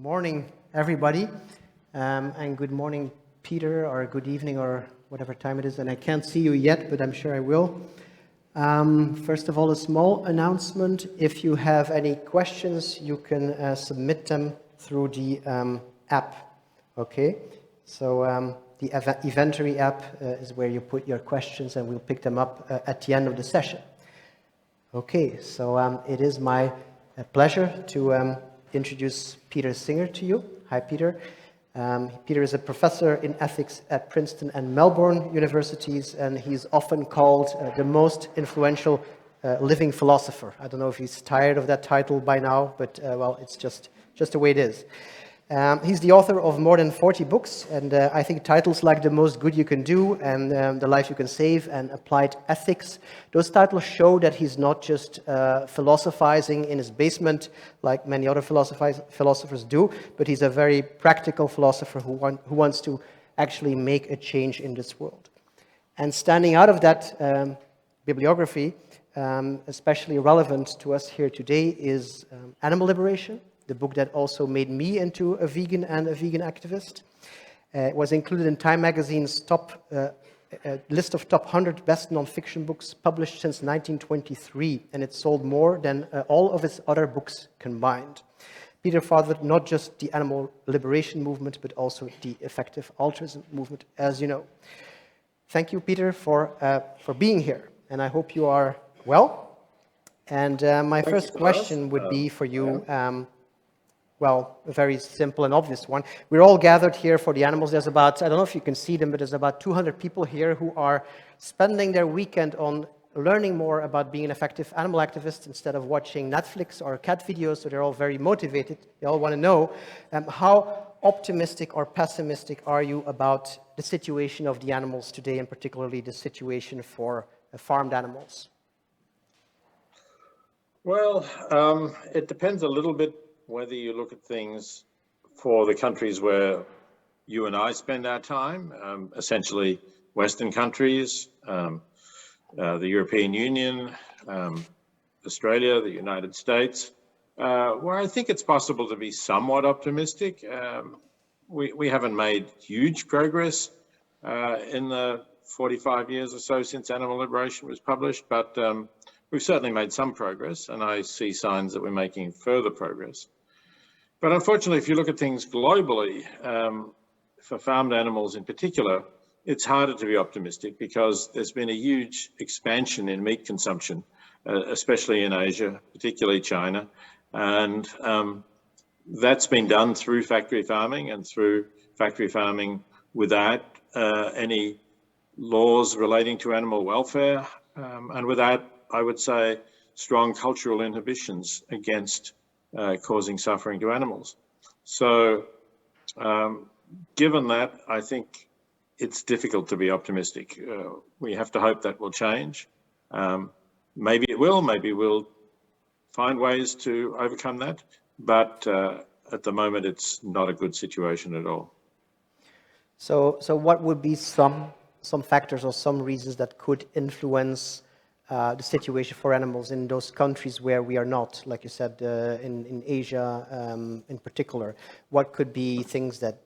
Morning, everybody, and good morning, Peter, or good evening, or whatever time it is. And I can't see you yet, but I'm sure I will. First of all, a small announcement. If you have any questions, you can submit them through the app. Okay, so the Eventory app is where you put your questions, and we'll pick them up at the end of the session. Okay, so it is my pleasure to introduce Peter Singer to you. Hi, Peter. Peter is a professor in ethics at Princeton and Melbourne universities, and he's often called the most influential living philosopher. I don't know if he's tired of that title by now, but well, it's just the way it is. He's the author of more than 40 books, and I think titles like The Most Good You Can Do and The Life You Can Save and Applied Ethics, those titles show that he's not just philosophizing in his basement like many other philosophers do, but he's a very practical philosopher who wants to actually make a change in this world. And standing out of that bibliography, especially relevant to us here today, is Animal Liberation, the book that also made me into a vegan and a vegan activist. It was included in Time magazine's list of top 100 best nonfiction books published since 1923, and it sold more than all of his other books combined. Peter fathered not just the animal liberation movement, but also the effective altruism movement, as you know. Thank you, Peter, for being here, and I hope you are well. And my first question would be for you. Well, a very simple and obvious one. We're all gathered here for the animals. There's about, I don't know if you can see them, but there's about 200 people here who are spending their weekend on learning more about being an effective animal activist instead of watching Netflix or cat videos, so they're all very motivated. They all want to know how optimistic or pessimistic are you about the situation of the animals today, and particularly the situation for farmed animals? Well, it depends a little bit whether you look at things for the countries where you and I spend our time, essentially Western countries, the European Union, Australia, the United States, where I think it's possible to be somewhat optimistic. We haven't made huge progress in the 45 years or so since Animal Liberation was published, but we've certainly made some progress, and I see signs that we're making further progress. But unfortunately, if you look at things globally, for farmed animals in particular, it's harder to be optimistic because there's been a huge expansion in meat consumption, especially in Asia, particularly China. And that's been done through factory farming and through factory farming without any laws relating to animal welfare, and without, I would say, strong cultural inhibitions against causing suffering to animals. So given that, I think it's difficult to be optimistic. We have to hope that will change. Maybe it will, maybe we'll find ways to overcome that, but at the moment it's not a good situation at all. So what would be some factors or some reasons that could influence the situation for animals in those countries where we are not, like you said, in Asia in particular? What could be things that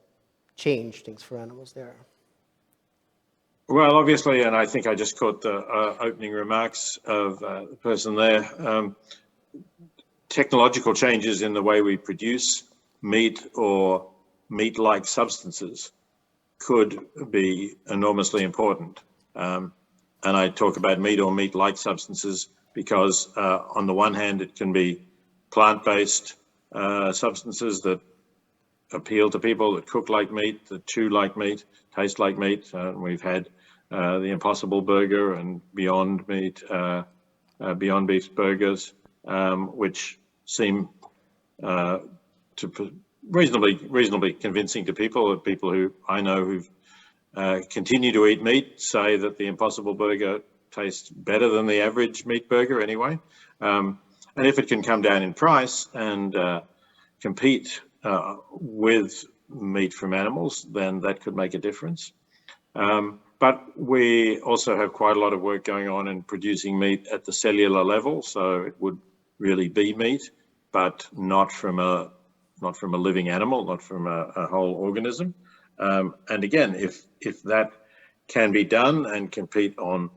change things for animals there? Well, obviously, and I think I just caught the opening remarks of the person there, technological changes in the way we produce meat or meat-like substances could be enormously important. And I talk about meat or meat-like substances because on the one hand, it can be plant-based substances that appeal to people, that cook like meat, that chew like meat, taste like meat. We've had the Impossible Burger and Beyond Meat, Beyond Beef burgers, which seem to reasonably convincing to people who I know who've continue to eat meat say that the Impossible Burger tastes better than the average meat burger anyway. And if it can come down in price and compete with meat from animals, then that could make a difference. But we also have quite a lot of work going on in producing meat at the cellular level, so it would really be meat, but not from a not from a living animal, not from a whole organism. And again, if that can be done and compete on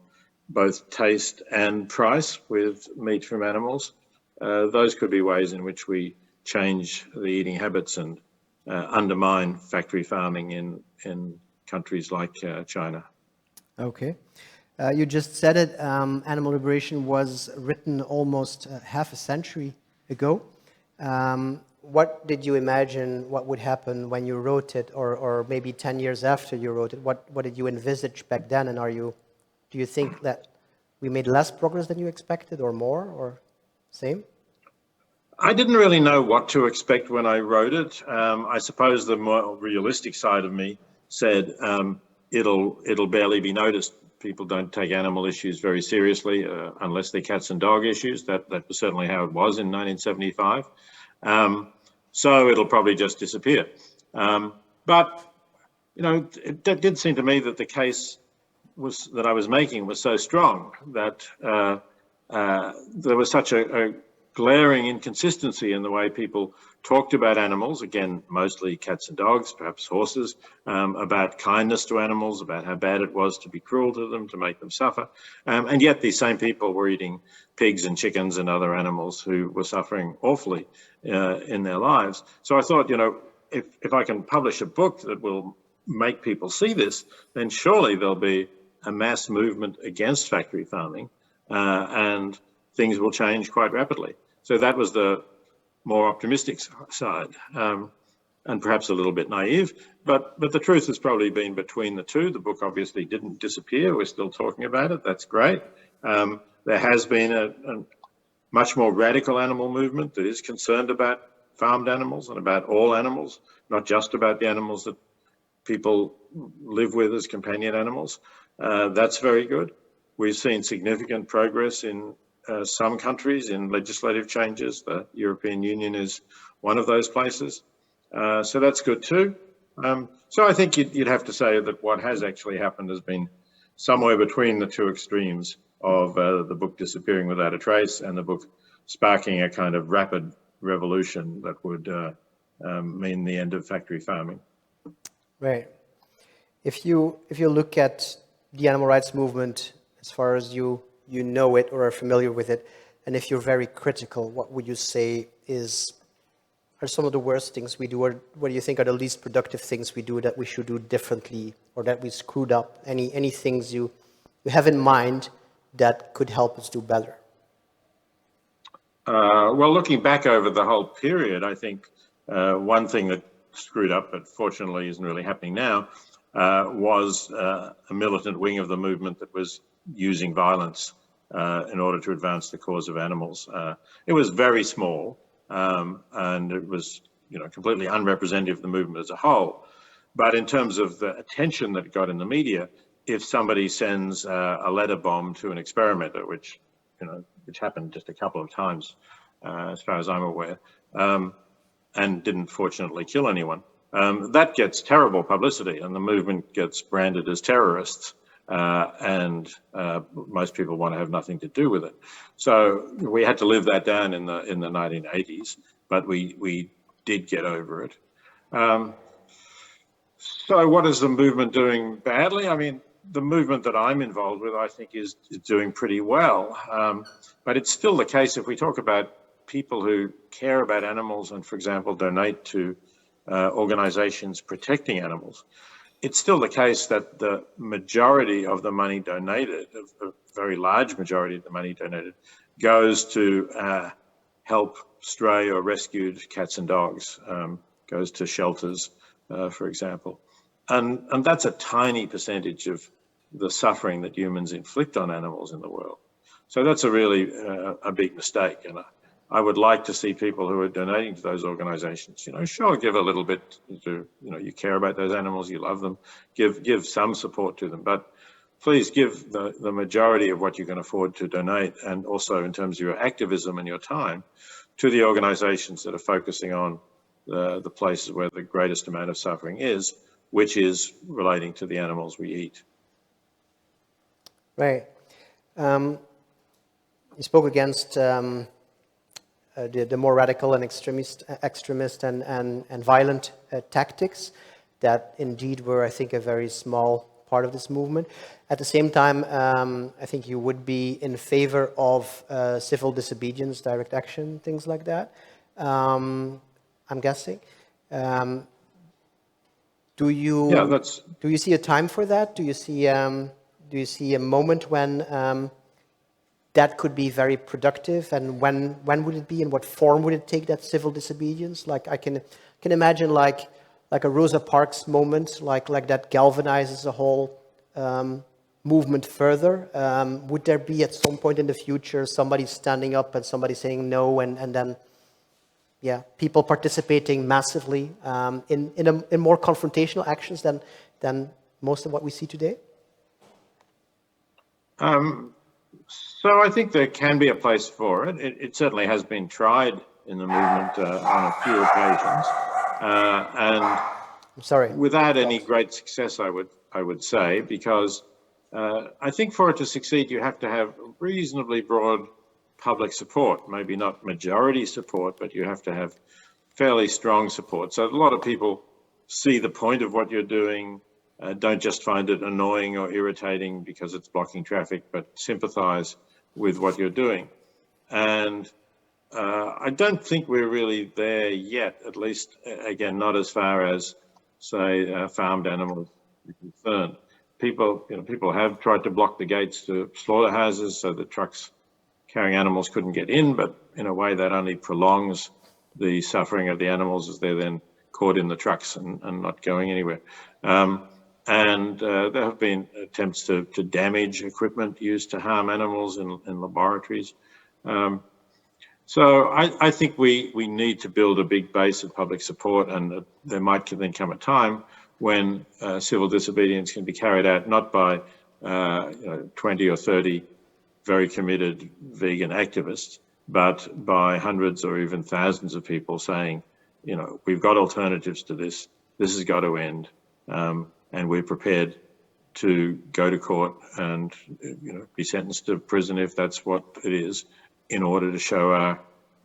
both taste and price with meat from animals, those could be ways in which we change the eating habits and undermine factory farming in countries like China. Okay. You just said it, Animal Liberation was written almost half a century ago. What did you imagine what would happen when you wrote it, or maybe 10 years after you wrote it? What did you envisage back then, and do you think that we made less progress than you expected, or more, or same? I didn't really know what to expect when I wrote it. I suppose the more realistic side of me said it'll barely be noticed. People don't take animal issues very seriously unless they're cats and dog issues. That was certainly how it was in 1975. So it'll probably just disappear. But it did seem to me that the case that I was making was so strong that there was such a glaring inconsistency in the way people talked about animals, again, mostly cats and dogs, perhaps horses, about kindness to animals, about how bad it was to be cruel to them, to make them suffer. And yet these same people were eating pigs and chickens and other animals who were suffering awfully in their lives. So I thought, if I can publish a book that will make people see this, then surely there'll be a mass movement against factory farming and things will change quite rapidly. So that was the more optimistic side, and perhaps a little bit naive, but the truth has probably been between the two. The book obviously didn't disappear. We're still talking about it. That's great. There has been a much more radical animal movement that is concerned about farmed animals and about all animals, not just about the animals that people live with as companion animals. That's very good. We've seen significant progress in some countries in legislative changes. The European Union is one of those places. So that's good too. So I think you'd have to say that what has actually happened has been somewhere between the two extremes of the book disappearing without a trace and the book sparking a kind of rapid revolution that would mean the end of factory farming. Right. If you look at the animal rights movement as far as you know it or are familiar with it, and if you're very critical, what would you say are some of the worst things we do, or what do you think are the least productive things we do that we should do differently, or that we screwed up? Any things you have in mind that could help us do better? Well, looking back over the whole period, I think one thing that screwed up, but fortunately isn't really happening now, was a militant wing of the movement that was using violence in order to advance the cause of animals. It was very small, and it was completely unrepresentative of the movement as a whole. But in terms of the attention that it got in the media, if somebody sends a letter bomb to an experimenter, which happened just a couple of times, as far as I'm aware, and didn't fortunately kill anyone, that gets terrible publicity, and the movement gets branded as terrorists, and most people want to have nothing to do with it. So we had to live that down in the 1980s, but we did get over it. So what is the movement doing badly? I mean, the movement that I'm involved with, I think, is doing pretty well. But it's still the case, if we talk about people who care about animals and, for example, donate to organizations protecting animals, it's still the case that the majority of the money donated, a very large majority of the money donated, goes to help stray or rescued cats and dogs, goes to shelters, for example. And that's a tiny percentage of the suffering that humans inflict on animals in the world. So that's a really a big mistake. And I would like to see people who are donating to those organizations, sure, give a little bit to, you care about those animals, you love them, give some support to them, but please give the majority of what you can afford to donate, and also in terms of your activism and your time, to the organizations that are focusing on the places where the greatest amount of suffering is, which is relating to the animals we eat. Right. You spoke against the more radical and extremist and violent tactics that indeed were, I think, a very small part of this movement. At the same time, I think you would be in favor of civil disobedience, direct action, things like that. I'm guessing. Do you see a time for that? Do you see a moment when that could be very productive, and when would it be, and what form would it take, that civil disobedience? Like I can imagine like a Rosa Parks moment, like that galvanizes a whole movement further. Would there be at some point in the future somebody standing up and somebody saying no, and then people participating massively in more confrontational actions than most of what we see today? So I think there can be a place for it. It certainly has been tried in the movement on a few occasions, and without any great success, I would say, because I think for it to succeed, you have to have reasonably broad public support, maybe not majority support, but you have to have fairly strong support. So a lot of people see the point of what you're doing, don't just find it annoying or irritating because it's blocking traffic, but sympathize with what you're doing. And I don't think we're really there yet, at least, again, not as far as, say, farmed animals are concerned. People have tried to block the gates to slaughterhouses so that trucks carrying animals couldn't get in, but in a way that only prolongs the suffering of the animals as they're then caught in the trucks and not going anywhere. And there have been attempts to damage equipment used to harm animals in laboratories. So I think we need to build a big base of public support, and there might then come a time when civil disobedience can be carried out not by 20 or 30 very committed vegan activists, but by hundreds or even thousands of people saying, we've got alternatives to this. This has got to end. And we're prepared to go to court and be sentenced to prison if that's what it is, in order to show our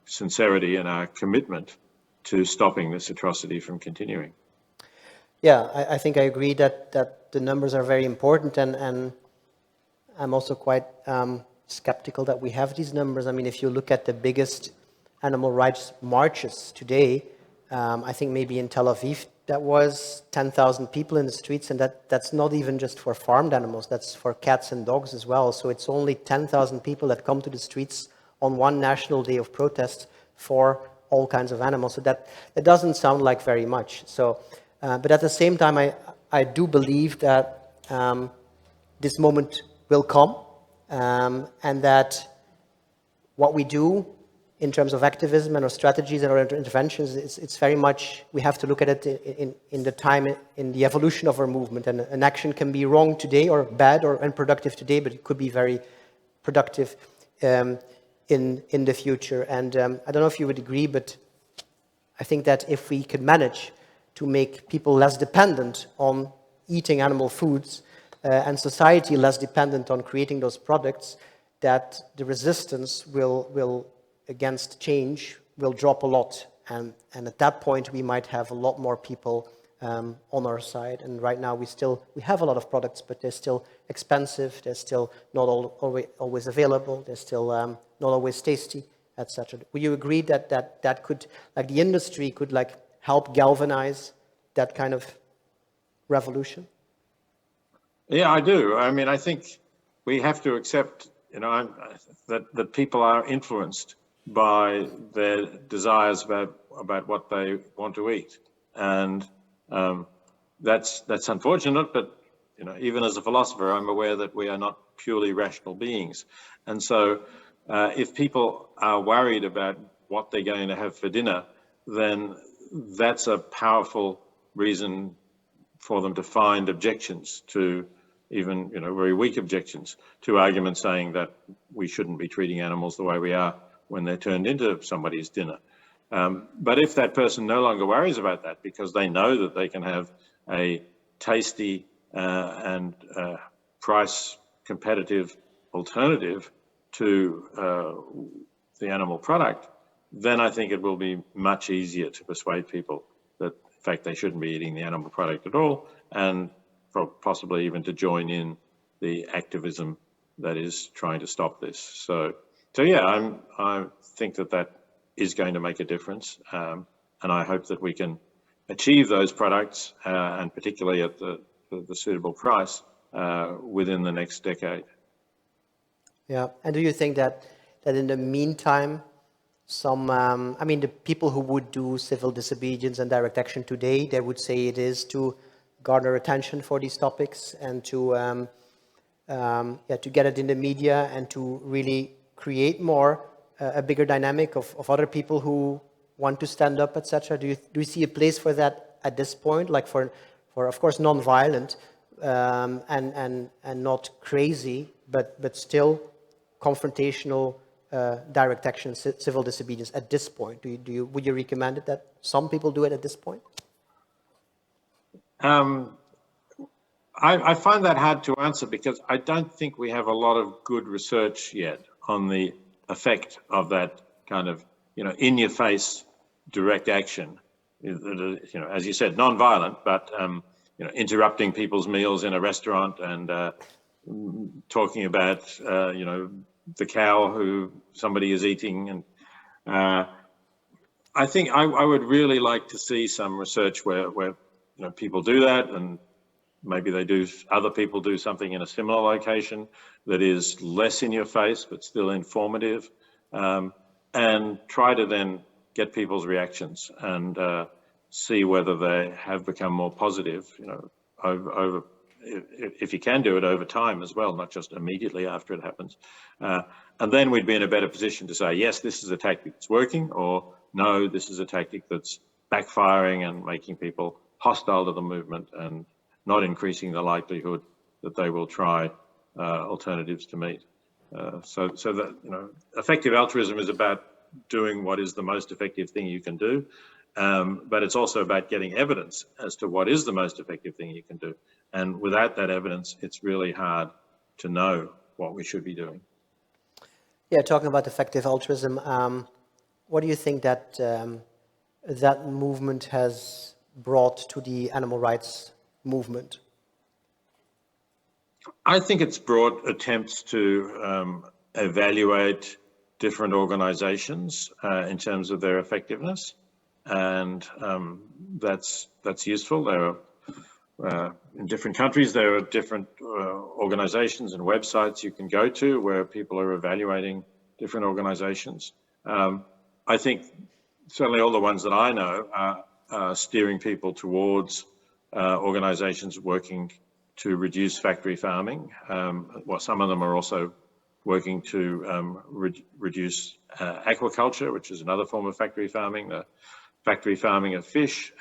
sincerity and our commitment to stopping this atrocity from continuing. Yeah, I think I agree that the numbers are very important, and I'm also quite skeptical that we have these numbers. I mean, if you look at the biggest animal rights marches today, I think maybe in Tel Aviv, that was 10,000 people in the streets, and that's not even just for farmed animals, that's for cats and dogs as well. So it's only 10,000 people that come to the streets on one national day of protest for all kinds of animals. So that doesn't sound like very much. So, but at the same time, I do believe that this moment will come, and that what we do in terms of activism and our strategies and our interventions, it's very much, we have to look at it in the time, in the evolution of our movement. And an action can be wrong today or bad or unproductive today, but it could be very productive in the future. And I don't know if you would agree, but I think that if we could manage to make people less dependent on eating animal foods and society less dependent on creating those products, that the resistance will against change will drop a lot, and at that point we might have a lot more people on our side. And right now we have a lot of products, but they're still expensive, they're still not always available, they're still not always tasty, etc. Would you agree that could, like, the industry could like help galvanize that kind of revolution? Yeah, I do. I mean, I think we have to accept, that people are influenced by their desires about what they want to eat, and that's unfortunate. But even as a philosopher, I'm aware that we are not purely rational beings, and so if people are worried about what they're going to have for dinner, then that's a powerful reason for them to find objections to, even very weak objections to arguments saying that we shouldn't be treating animals the way we are when they're turned into somebody's dinner. But if that person no longer worries about that because they know that they can have a tasty and price competitive alternative to the animal product, then I think it will be much easier to persuade people that, in fact, they shouldn't be eating the animal product at all, and possibly even to join in the activism that is trying to stop this. So yeah, I think that is going to make a difference, and I hope that we can achieve those products, and particularly at the suitable price, within the next decade. Yeah, and do you think that in the meantime, some, I mean, the people who would do civil disobedience and direct action today, they would say it is to garner attention for these topics and to get it in the media and to really create more a bigger dynamic of other people who want to stand up, etc. Do you see a place for that at this point, like for of course non-violent and not crazy, but still confrontational direct action, civil disobedience at this point? Would you recommend it that some people do it at this point? I find that hard to answer because I don't think we have a lot of good research yet on the effect of that kind of, in-your-face direct action. As you said, non-violent, but interrupting people's meals in a restaurant and talking about, the cow who somebody is eating. And I think I would really like to see some research where people do that, and maybe other people do something in a similar location that is less in your face but still informative, and try to then get people's reactions and see whether they have become more positive, over if you can do it over time as well, not just immediately after it happens. And then we'd be in a better position to say, yes, this is a tactic that's working, or no, this is a tactic that's backfiring and making people hostile to the movement and not increasing the likelihood that they will try alternatives to meat. So that, effective altruism is about doing what is the most effective thing you can do, but it's also about getting evidence as to what is the most effective thing you can do. And without that evidence, it's really hard to know what we should be doing. Yeah, talking about effective altruism, what do you think that that movement has brought to the animal rights movement? I think it's brought attempts to evaluate different organizations in terms of their effectiveness, and that's useful. There are in different countries, there are different organizations and websites you can go to where people are evaluating different organizations. I think certainly all the ones that I know are steering people towards organizations working to reduce factory farming. Some of them are also working to reduce aquaculture, which is another form of factory farming, the factory farming of fish,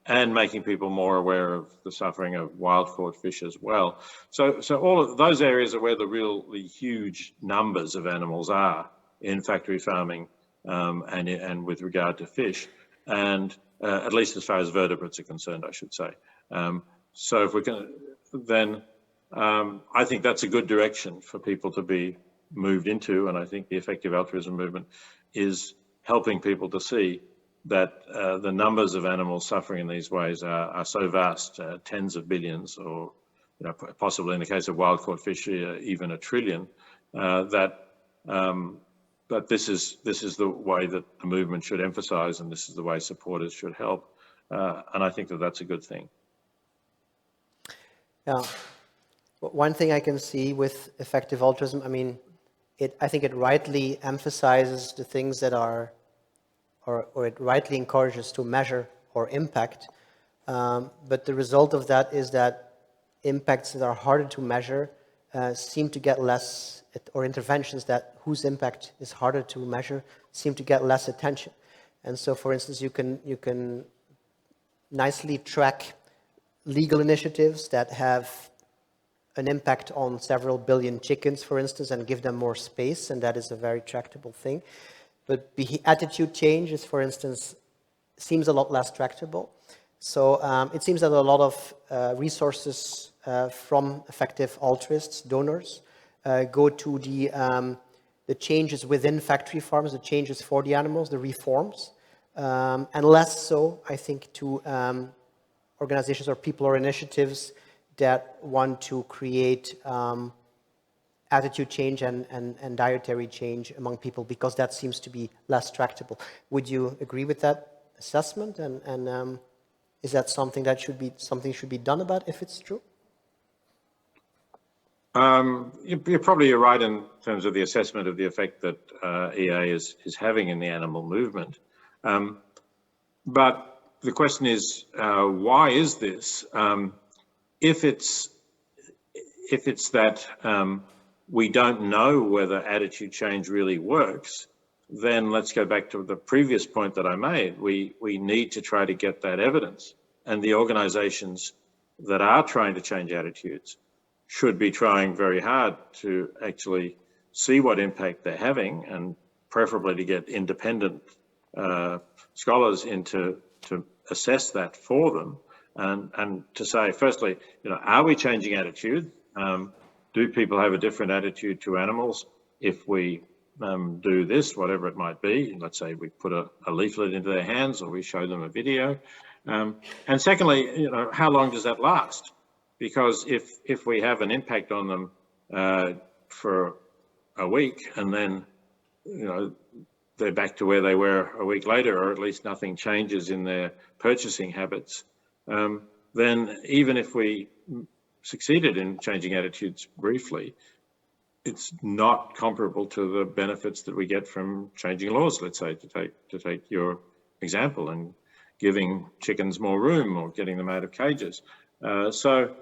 and making people more aware of the suffering of wild-caught fish as well. So all of those areas are where the really huge numbers of animals are in factory farming, and with regard to fish, and at least as far as vertebrates are concerned, I should say. So if we can, then I think that's a good direction for people to be moved into, and I think the effective altruism movement is helping people to see that the numbers of animals suffering in these ways are so vast, tens of billions, or possibly in the case of wild-caught fish, even 1 trillion, that this is the way that the movement should emphasize, and this is the way supporters should help, and I think that that's a good thing. Yeah, one thing I can see with effective altruism, I mean, I think it rightly emphasizes the things that are, or it rightly encourages to measure or impact, but the result of that is that impacts that are harder to measure seem to get less, or interventions that whose impact is harder to measure seem to get less attention. And so, for instance, you can nicely track legal initiatives that have an impact on several billion chickens, for instance, and give them more space, and that is a very tractable thing. But attitude change is, for instance, seems a lot less tractable. So it seems that a lot of resources from effective altruists, donors, go to the the changes within factory farms, the changes for the animals, the reforms, and less so, I think, to organizations or people or initiatives that want to create attitude change and dietary change among people, because that seems to be less tractable. Would you agree with that assessment? And is that something that should be done about if it's true? You're probably right in terms of the assessment of the effect that EA is having in the animal movement. But the question is, why is this? If it's that we don't know whether attitude change really works, then let's go back to the previous point that I made. We need to try to get that evidence. And the organizations that are trying to change attitudes should be trying very hard to actually see what impact they're having, and preferably to get independent scholars in to assess that for them, and to say, firstly, are we changing attitude? Do people have a different attitude to animals if we do this, whatever it might be? Let's say we put a leaflet into their hands, or we show them a video. And secondly, how long does that last? Because if we have an impact on them for a week, and then they're back to where they were a week later, or at least nothing changes in their purchasing habits, then even if we succeeded in changing attitudes briefly, it's not comparable to the benefits that we get from changing laws, let's say, to take your example, and giving chickens more room or getting them out of cages. So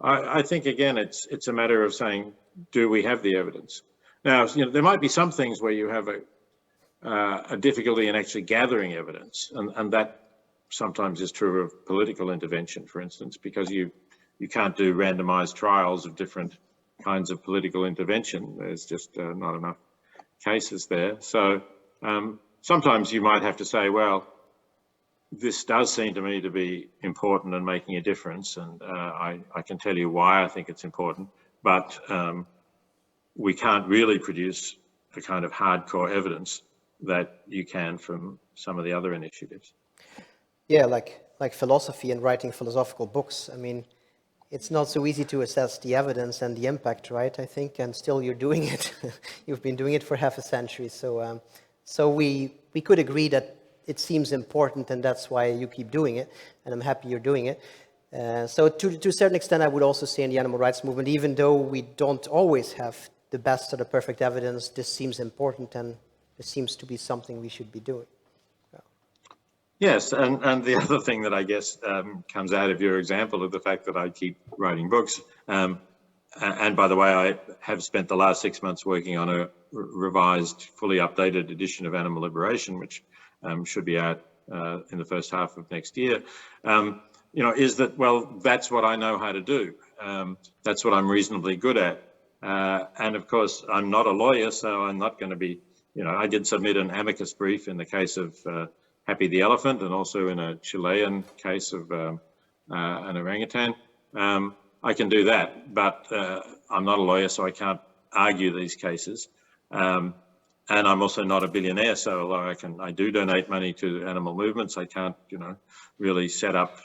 I think, again, it's a matter of saying, do we have the evidence? Now, there might be some things where you have a difficulty in actually gathering evidence, and that sometimes is true of political intervention, for instance, because you can't do randomized trials of different kinds of political intervention. There's just not enough cases there. So sometimes you might have to say, well, this does seem to me to be important and making a difference, and I can tell you why I think it's important, but we can't really produce the kind of hardcore evidence that you can from some of the other initiatives. Yeah, like philosophy and writing philosophical books. I mean, it's not so easy to assess the evidence and the impact, right? I think, and still you're doing it. You've been doing it for half a century, so we could agree that it seems important, and that's why you keep doing it, and I'm happy you're doing it. So to a certain extent, I would also say in the animal rights movement, even though we don't always have the best or the perfect evidence, this seems important, and it seems to be something we should be doing. Yes, and the other thing that I guess comes out of your example of the fact that I keep writing books, and by the way, I have spent the last 6 months working on a revised, fully updated edition of Animal Liberation, which should be out in the first half of next year, is that, well, that's what I know how to do. That's what I'm reasonably good at. And of course, I'm not a lawyer, so I'm not going to be, I did submit an amicus brief in the case of Happy the elephant, and also in a Chilean case of an orangutan. I can do that, but I'm not a lawyer, so I can't argue these cases. And I'm also not a billionaire, so although I do donate money to animal movements, I can't, really set up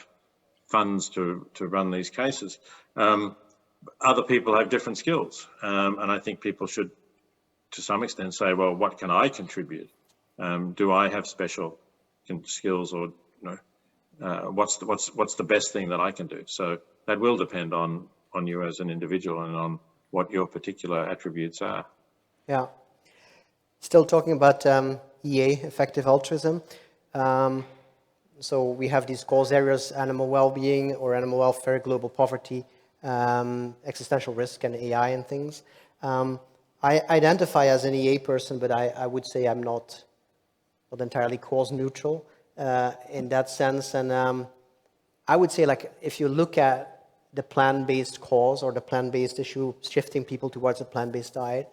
funds to run these cases. Other people have different skills, and I think people should, to some extent, say, well, what can I contribute? Do I have special skills, or what's the best thing that I can do? So that will depend on you as an individual and on what your particular attributes are. Yeah. Still talking about EA, effective altruism. So we have these cause areas: animal well-being or animal welfare, global poverty, existential risk, and AI and things. I identify as an EA person, but I would say I'm not entirely cause neutral in that sense. And I would say, like, if you look at the plant-based cause or the plant-based issue, shifting people towards a plant-based diet,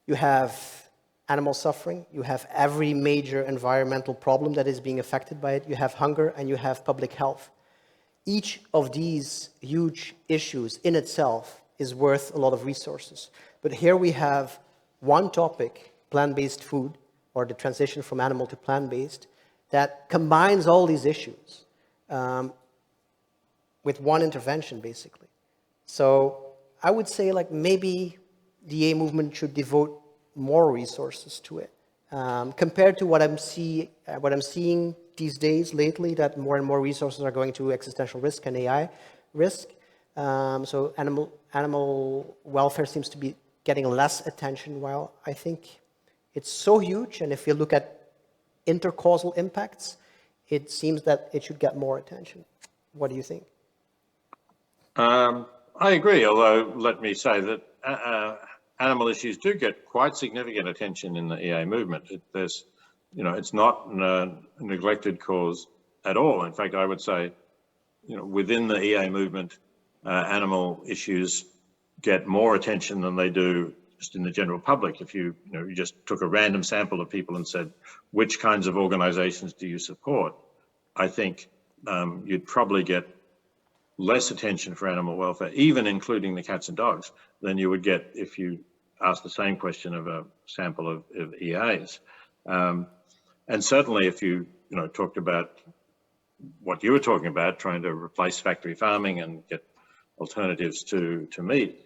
you have animal suffering, you have every major environmental problem that is being affected by it, you have hunger, and you have public health. Each of these huge issues in itself is worth a lot of resources. But here we have one topic, plant-based food, or the transition from animal to plant-based, that combines all these issues with one intervention, basically. So I would say like maybe the EA movement should devote more resources to it. Compared to what I'm seeing these days lately, that more and more resources are going to existential risk and AI risk. So animal welfare seems to be getting less attention, while I think it's so huge. And if you look at intercausal impacts, it seems that it should get more attention. What do you think? I agree, although let me say that animal issues do get quite significant attention in the EA movement. It's not a neglected cause at all. In fact, I would say, within the EA movement, animal issues get more attention than they do just in the general public. If you just took a random sample of people and said, which kinds of organizations do you support? I think you'd probably get less attention for animal welfare, even including the cats and dogs, than you would get if you asked the same question of a sample of EAs. And certainly if you talked about what you were talking about, trying to replace factory farming and get alternatives to meat,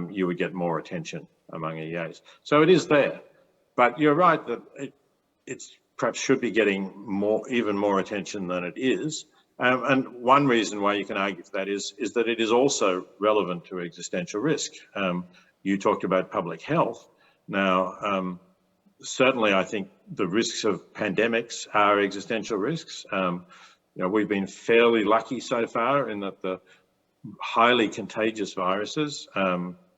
you would get more attention among EAs. So it is there, but you're right that it's perhaps should be getting even more attention than it is. And one reason why you can argue for that is that it is also relevant to existential risk. You talked about public health. Now, certainly I think the risks of pandemics are existential risks. We've been fairly lucky so far in that the highly contagious viruses,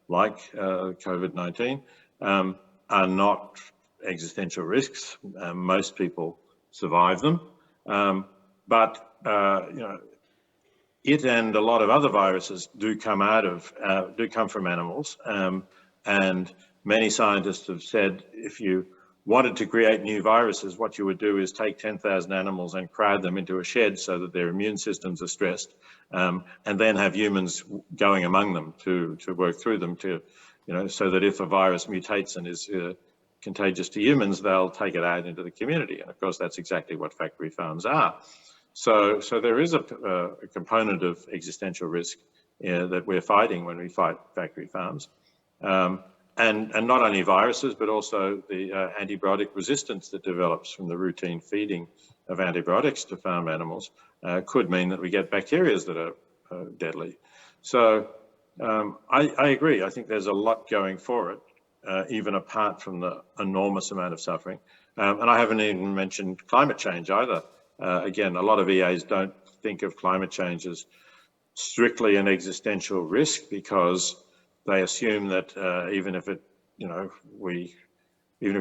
like COVID-19, are not existential risks. Most people survive them. But it and a lot of other viruses do come from animals, and many scientists have said if you wanted to create new viruses, what you would do is take 10,000 animals and crowd them into a shed so that their immune systems are stressed, and then have humans going among them to work through them so that if a virus mutates and is contagious to humans, they'll take it out into the community. And of course, that's exactly what factory farms are. So there is a component of existential risk that we're fighting when we fight factory farms. And not only viruses, but also the antibiotic resistance that develops from the routine feeding of antibiotics to farm animals could mean that we get bacteria that are deadly. So I agree. I think there's a lot going for it, even apart from the enormous amount of suffering. And I haven't even mentioned climate change either. Again, a lot of EAs don't think of climate change as strictly an existential risk, because they assume that even if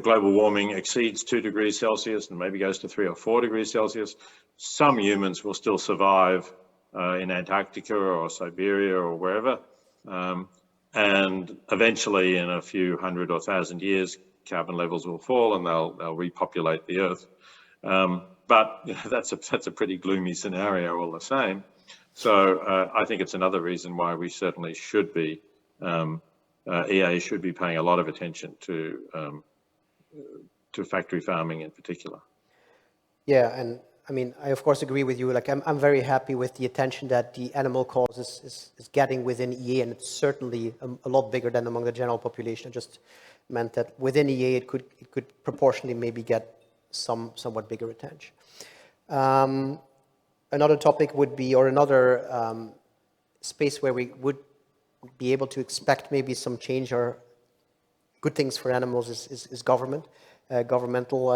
global warming exceeds 2 degrees Celsius and maybe goes to 3 or 4 degrees Celsius, some humans will still survive in Antarctica or Siberia or wherever. And eventually, in a few hundred or thousand years, carbon levels will fall and they'll repopulate the Earth. But that's a pretty gloomy scenario all the same. So I think it's another reason why we certainly should be, EA should be paying a lot of attention to factory farming in particular. Yeah, and I mean, I of course agree with you. Like, I'm very happy with the attention that the animal cause is getting within EA, and it's certainly a lot bigger than among the general population. It just meant that within EA, it could proportionally maybe get somewhat bigger attention. Another topic would be, or another space where we would be able to expect maybe some change or good things for animals is governmental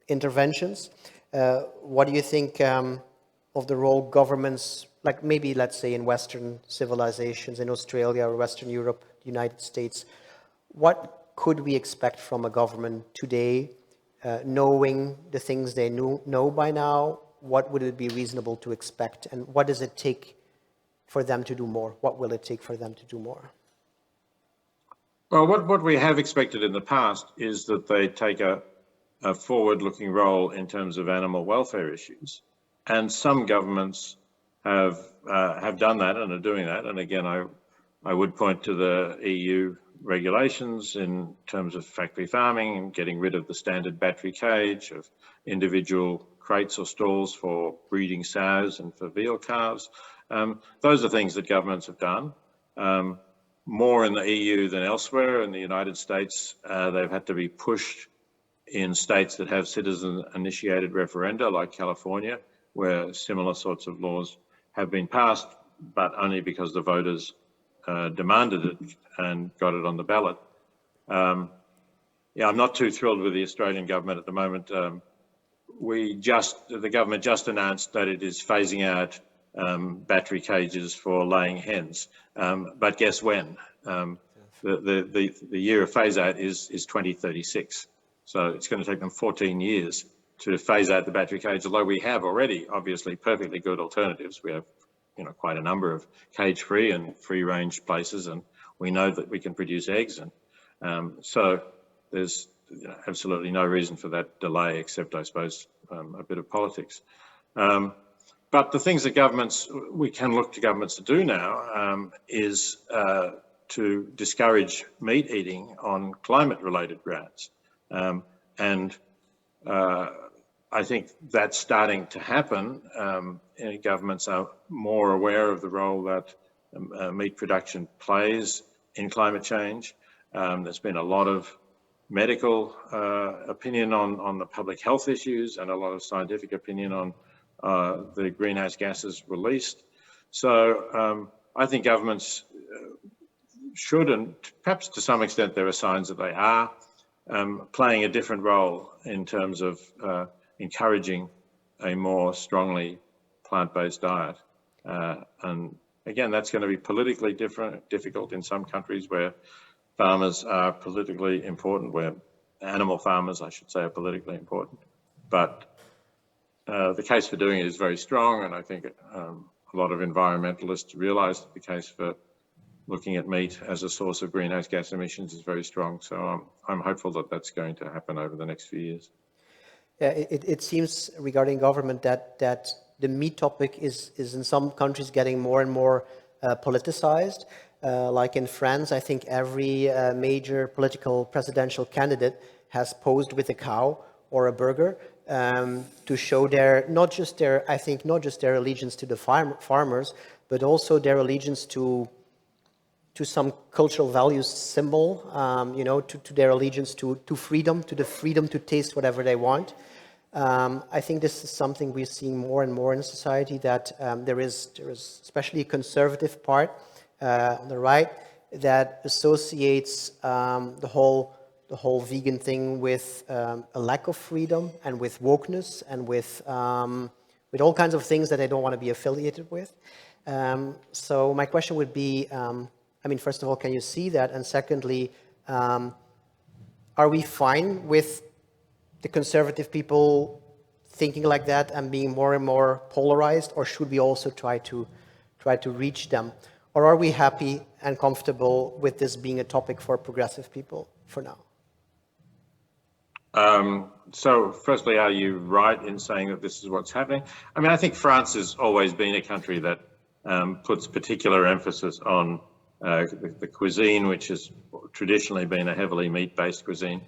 interventions. What do you think of the role governments, like maybe let's say in Western civilizations, in Australia or Western Europe, the United States, what could we expect from a government today, knowing the things they know by now? What would it be reasonable to expect, and what does it take for them to do more? What will it take for them to do more? Well, what we have expected in the past is that they take a forward-looking role in terms of animal welfare issues, and some governments have done that and are doing that. And again, I would point to the EU regulations in terms of factory farming and getting rid of the standard battery cage, of individual crates or stalls for breeding sows and for veal calves. Those are things that governments have done. More in the EU than elsewhere. In the United States, they've had to be pushed in states that have citizen-initiated referenda, like California, where similar sorts of laws have been passed, but only because the voters demanded it and got it on the ballot. Yeah, I'm not too thrilled with the Australian government at the moment. The government just announced that it is phasing out battery cages for laying hens, but guess when? The year of phase out is 2036. So it's going to take them 14 years to phase out the battery cage, although we have already obviously perfectly good alternatives. We have quite a number of cage-free and free-range places, and we know that we can produce eggs, and so there's absolutely no reason for that delay, except I suppose a bit of politics. But the things that we can look to governments to do now is to discourage meat eating on climate-related grounds, and I think that's starting to happen. Governments are more aware of the role that meat production plays in climate change. There's been a lot of medical opinion on the public health issues and a lot of scientific opinion on the greenhouse gases released. So I think governments should, and perhaps to some extent there are signs that they are, playing a different role in terms of encouraging a more strongly plant-based diet. And again, that's going to be politically difficult in some countries where farmers are politically important, where animal farmers, I should say, are politically important. But the case for doing it is very strong, and I think a lot of environmentalists realise that the case for looking at meat as a source of greenhouse gas emissions is very strong. So I'm hopeful that that's going to happen over the next few years. Yeah, it seems regarding government that the meat topic is in some countries getting more and more politicized. Like in France, I think every major political presidential candidate has posed with a cow or a burger to show not just their allegiance to the farmers, but also their allegiance to some cultural values symbol, to their allegiance to freedom, to the freedom to taste whatever they want. I think this is something we're seeing more and more in society, that there is especially a conservative part on the right that associates the whole vegan thing with a lack of freedom and with wokeness and with all kinds of things that they don't want to be affiliated with. So my question would be, first of all, can you see that? And secondly, are we fine with the conservative people thinking like that and being more and more polarized, or should we also try to reach them? Or are we happy and comfortable with this being a topic for progressive people for now? So firstly, are you right in saying that this is what's happening? I think France has always been a country that puts particular emphasis on the cuisine, which has traditionally been a heavily meat-based cuisine.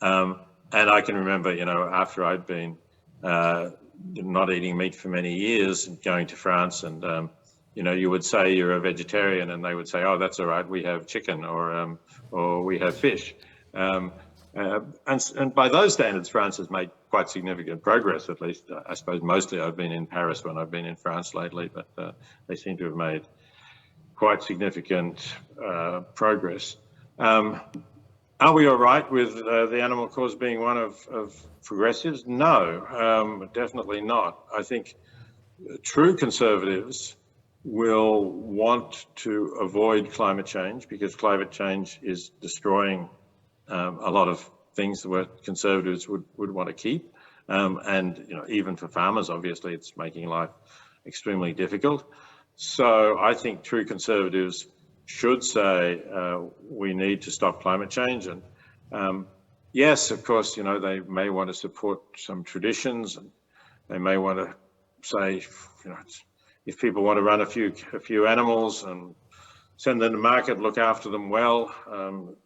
And I can remember, after I'd been not eating meat for many years, going to France, and you would say you're a vegetarian, and they would say, "Oh, that's all right. We have chicken, or we have fish." And by those standards, France has made quite significant progress. At least, I suppose, mostly I've been in Paris when I've been in France lately, but they seem to have made quite significant progress. Are we all right with the animal cause being one of progressives? No, definitely not. I think true conservatives will want to avoid climate change because climate change is destroying a lot of things that conservatives would want to keep. And even for farmers, obviously, it's making life extremely difficult. So I think true conservatives should say we need to stop climate change. And yes, of course, they may want to support some traditions, and they may want to say, if people want to run a few animals and send them to market, look after them well,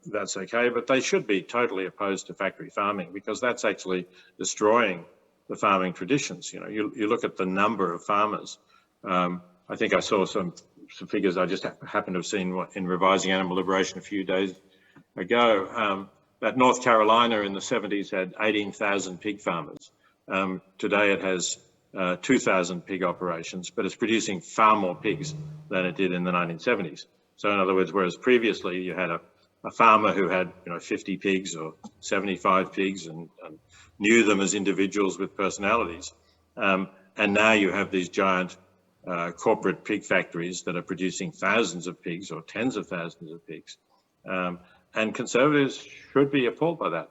that's okay. But they should be totally opposed to factory farming, because that's actually destroying the farming traditions. You know, you look at the number of farmers. I think I saw some figures I just happened to have seen in Revising Animal Liberation a few days ago, that North Carolina in the 70s had 18,000 pig farmers. Today it has 2,000 pig operations, but it's producing far more pigs than it did in the 1970s. So in other words, whereas previously you had a farmer who had 50 pigs or 75 pigs and knew them as individuals with personalities, and now you have these giant corporate pig factories that are producing thousands of pigs or tens of thousands of pigs. And conservatives should be appalled by that.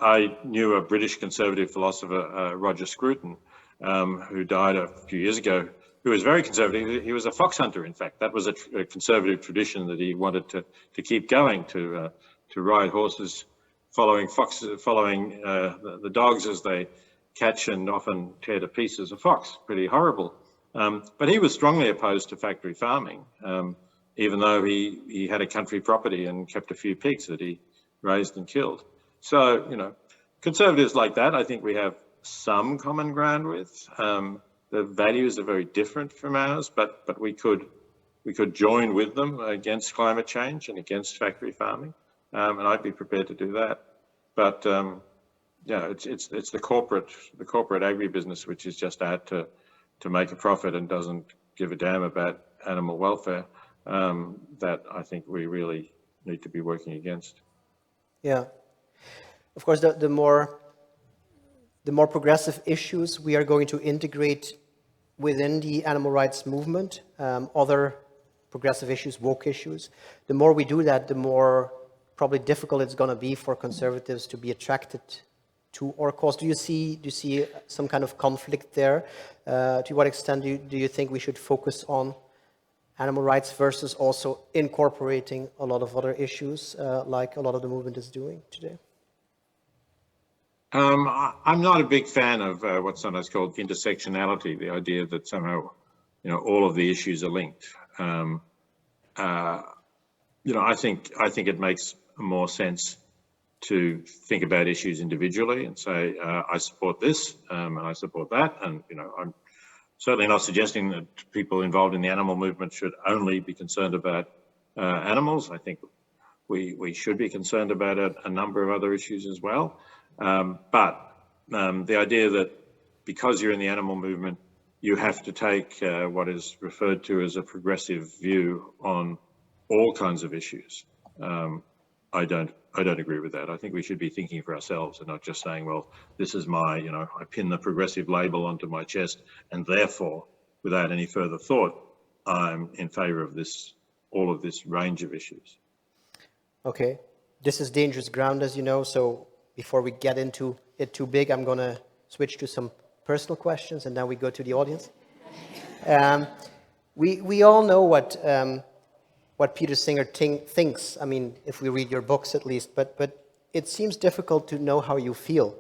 I knew a British conservative philosopher, Roger Scruton, who died a few years ago, who was very conservative. He was a fox hunter, in fact. That was a conservative tradition that he wanted to keep going, to ride horses, following foxes, following the dogs as they catch and often tear to pieces a fox. Pretty horrible. But he was strongly opposed to factory farming, even though he had a country property and kept a few pigs that he raised and killed. So, conservatives like that, I think we have some common ground with. The values are very different from ours, but we could join with them against climate change and against factory farming, and I'd be prepared to do that. But it's the corporate agribusiness which is just out to make a profit and doesn't give a damn about animal welfare, that I think we really need to be working against. Yeah, of course, the more progressive issues we are going to integrate within the animal rights movement, other progressive issues, woke issues, the more we do that, the more probably difficult it's going to be for conservatives to be attracted to our cause. Do you see some kind of conflict there? To what extent do you think we should focus on animal rights versus also incorporating a lot of other issues, like a lot of the movement is doing today? I'm not a big fan of what's sometimes called intersectionality, the idea that somehow, all of the issues are linked. I think it makes more sense to think about issues individually and say, I support this and I support that. And, I'm certainly not suggesting that people involved in the animal movement should only be concerned about animals. I think we should be concerned about a number of other issues as well. But the idea that because you're in the animal movement, you have to take what is referred to as a progressive view on all kinds of issues. I don't agree with that. I think we should be thinking for ourselves and not just saying, well, this is my, I pin the progressive label onto my chest, and therefore, without any further thought, I'm in favor of all of this range of issues. Okay, this is dangerous ground, as you know, so before we get into it too big, I'm going to switch to some personal questions, and then we go to the audience. We all know what Peter Singer thinks. I mean, if we read your books at least, but it seems difficult to know how you feel.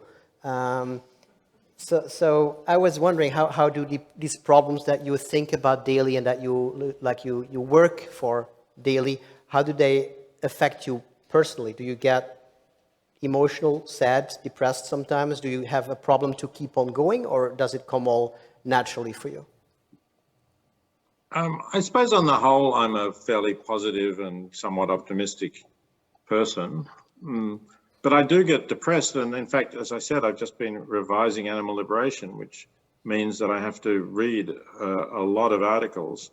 So I was wondering, how do these problems that you think about daily and that you work for daily, how do they affect you personally? Do you get emotional, sad, depressed sometimes? Do you have a problem to keep on going, or does it come all naturally for you? I suppose on the whole, I'm a fairly positive and somewhat optimistic person, but I do get depressed. And in fact, as I said, I've just been revising Animal Liberation, which means that I have to read a lot of articles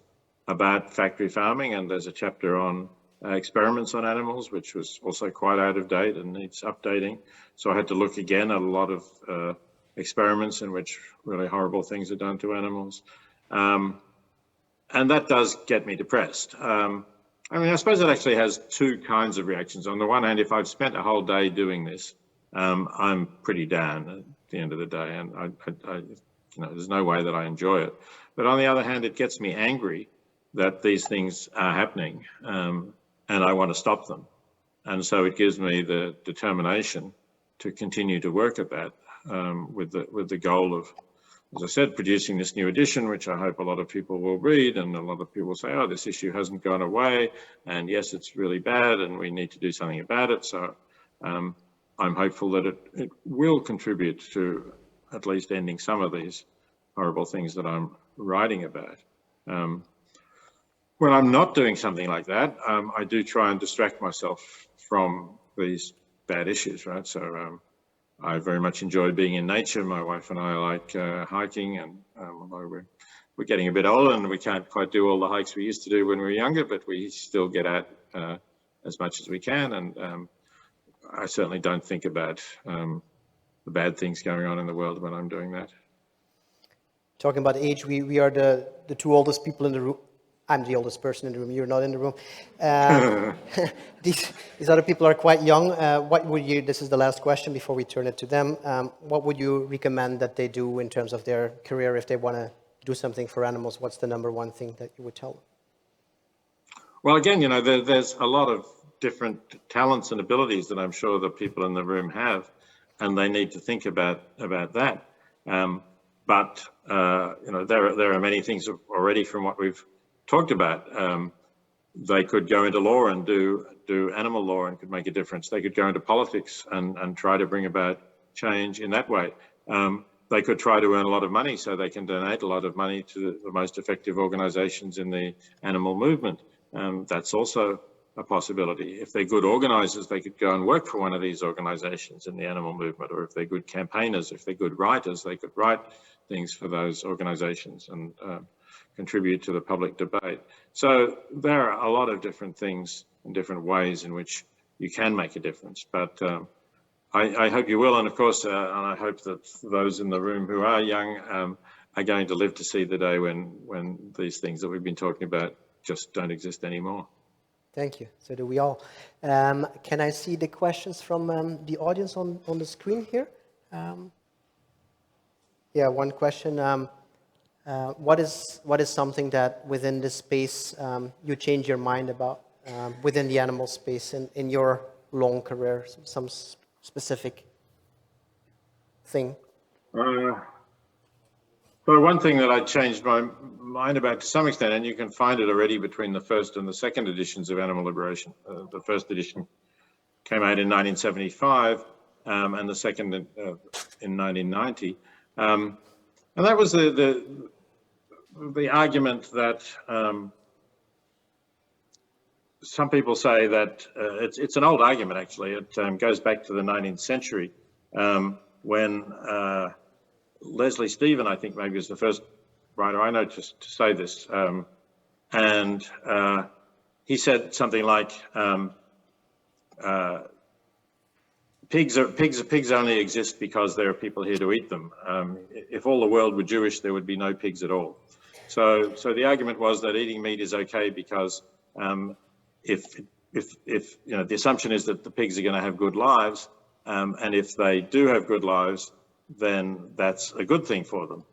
about factory farming. And there's a chapter on experiments on animals, which was also quite out of date and needs updating. So I had to look again at a lot of experiments in which really horrible things are done to animals. And that does get me depressed. I suppose it actually has two kinds of reactions. On the one hand, if I've spent a whole day doing this, I'm pretty down at the end of the day, and I there's no way that I enjoy it. But on the other hand, it gets me angry that these things are happening, and I want to stop them. And so it gives me the determination to continue to work at that, with the goal as I said, producing this new edition, which I hope a lot of people will read, and a lot of people say, oh, this issue hasn't gone away, and yes, it's really bad, and we need to do something about it. So I'm hopeful that it will contribute to at least ending some of these horrible things that I'm writing about. When I'm not doing something like that, I do try and distract myself from these bad issues, right? So I very much enjoy being in nature. My wife and I like hiking, and although we're getting a bit older and we can't quite do all the hikes we used to do when we were younger, but we still get out as much as we can. And I certainly don't think about the bad things going on in the world when I'm doing that. Talking about age, we are the two oldest people in the room. I'm the oldest person in the room. You're not in the room. These other people are quite young. What would you? This is the last question before we turn it to them. What would you recommend that they do in terms of their career if they want to do something for animals? What's the number one thing that you would tell them? Well, again, you know, there's a lot of different talents and abilities that I'm sure the people in the room have, and they need to think about that. But you know, there are many things already from what we've talked about. They could go into law and do animal law and could make a difference. They could go into politics and try to bring about change in that way. They could try to earn a lot of money so they can donate a lot of money to the most effective organizations in the animal movement. That's also a possibility. If they're good organizers, they could go and work for one of these organizations in the animal movement, or if they're good campaigners, if they're good writers, they could write things for those organizations and contribute to the public debate. So there are a lot of different things and different ways in which you can make a difference. But I hope you will, and of course, and I hope that those in the room who are young are going to live to see the day when these things that we've been talking about just don't exist anymore. Thank you. So do we all. Can I see the questions from the audience on the screen here? Yeah, one question. What is something that within this space you change your mind about within the animal space in your long career? Some specific thing? Well, one thing that I changed my mind about to some extent, and you can find it already between the first and the second editions of Animal Liberation. The first edition came out in 1975 and the second in 1990. And that was the argument that some people say that it's an old argument, actually. It goes back to the 19th century when Leslie Stephen, I think maybe, is the first writer I know to say this. And he said something like, pigs only exist because there are people here to eat them. If all the world were Jewish, there would be no pigs at all. So the argument was that eating meat is okay because if you know, the assumption is that the pigs are going to have good lives, and if they do have good lives, then that's a good thing for them.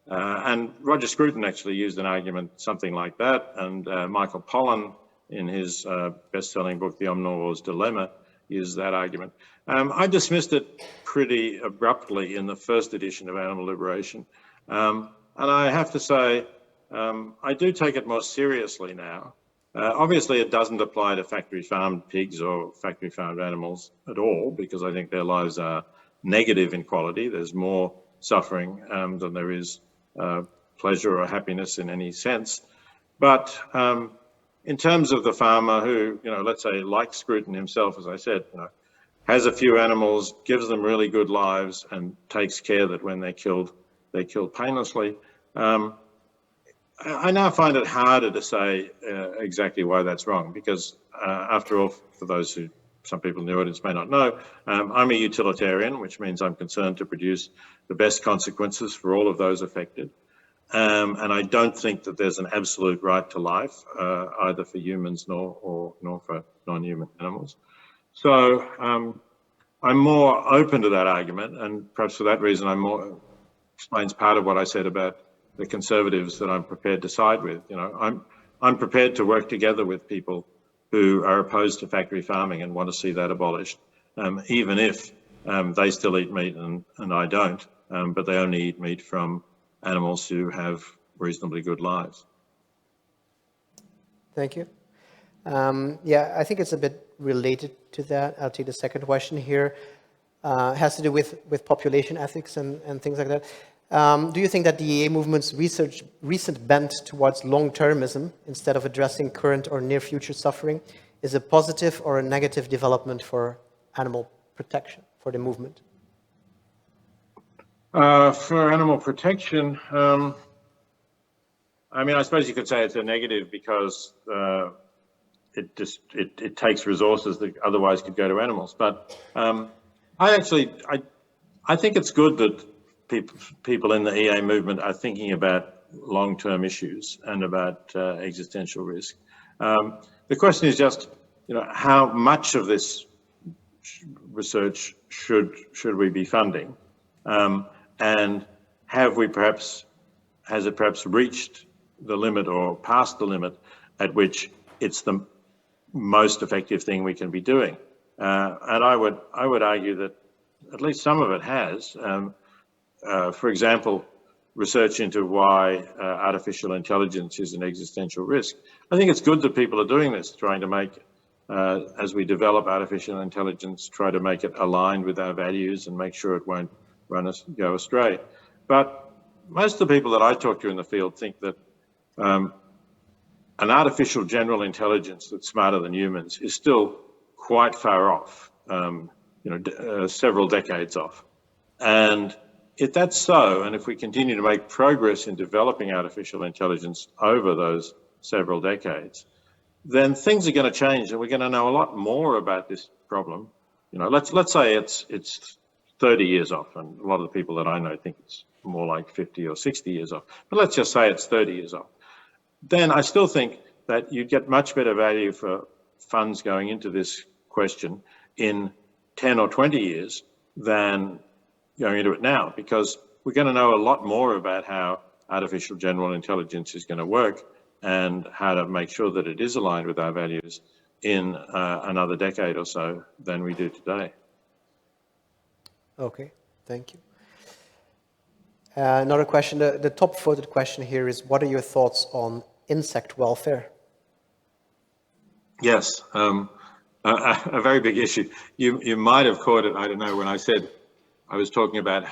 And Roger Scruton actually used an argument something like that, and Michael Pollan, in his best-selling book, The Omnivore's Dilemma, used that argument. I dismissed it pretty abruptly in the first edition of Animal Liberation. And I have to say, I do take it more seriously now. Obviously, it doesn't apply to factory-farmed pigs or factory-farmed animals at all, because I think their lives are negative in quality. There's more suffering than there is pleasure or happiness in any sense. But in terms of the farmer who, you know, let's say, like Scruton himself, as I said, you know, has a few animals, gives them really good lives, and takes care that when they're killed painlessly. I now find it harder to say exactly why that's wrong, because after all, for those who, some people in the audience may not know, I'm a utilitarian, which means I'm concerned to produce the best consequences for all of those affected. And I don't think that there's an absolute right to life, either for humans nor for non-human animals. So I'm more open to that argument, and perhaps for that reason explains part of what I said about the conservatives that I'm prepared to side with. You know, I'm prepared to work together with people who are opposed to factory farming and want to see that abolished, even if they still eat meat and I don't, but they only eat meat from animals who have reasonably good lives. Thank you. Yeah, I think it's a bit related to that. I'll take the second question here. It has to do with population ethics and things like that. Do you think that the EA movement's recent bent towards long-termism, instead of addressing current or near future suffering, is a positive or a negative development for animal protection, for the movement? For animal protection, I mean, I suppose you could say it's a negative because it takes resources that otherwise could go to animals. But I think it's good that people in the EA movement are thinking about long-term issues and about existential risk. The question is just, how much of this research should we be funding, and has it perhaps reached the limit or past the limit at which it's the most effective thing we can be doing? And I would argue that at least some of it has. For example, research into why artificial intelligence is an existential risk. I think it's good that people are doing this, trying to make, as we develop artificial intelligence, try to make it aligned with our values and make sure it won't go astray. But most of the people that I talk to in the field think that an artificial general intelligence that's smarter than humans is still quite far off, several decades off. And if that's so, and if we continue to make progress in developing artificial intelligence over those several decades, then things are going to change, and we're going to know a lot more about this problem. Let's say it's 30 years off, and a lot of the people that I know think it's more like 50 or 60 years off. But let's just say it's 30 years off. Then I still think that you'd get much better value for funds going into this question in 10 or 20 years than going into it now, because we're going to know a lot more about how artificial general intelligence is going to work and how to make sure that it is aligned with our values in another decade or so than we do today. Okay, thank you. Another question, the top voted question here is, what are your thoughts on insect welfare? Yes, a very big issue. You might have caught it, I don't know, when I said I was talking about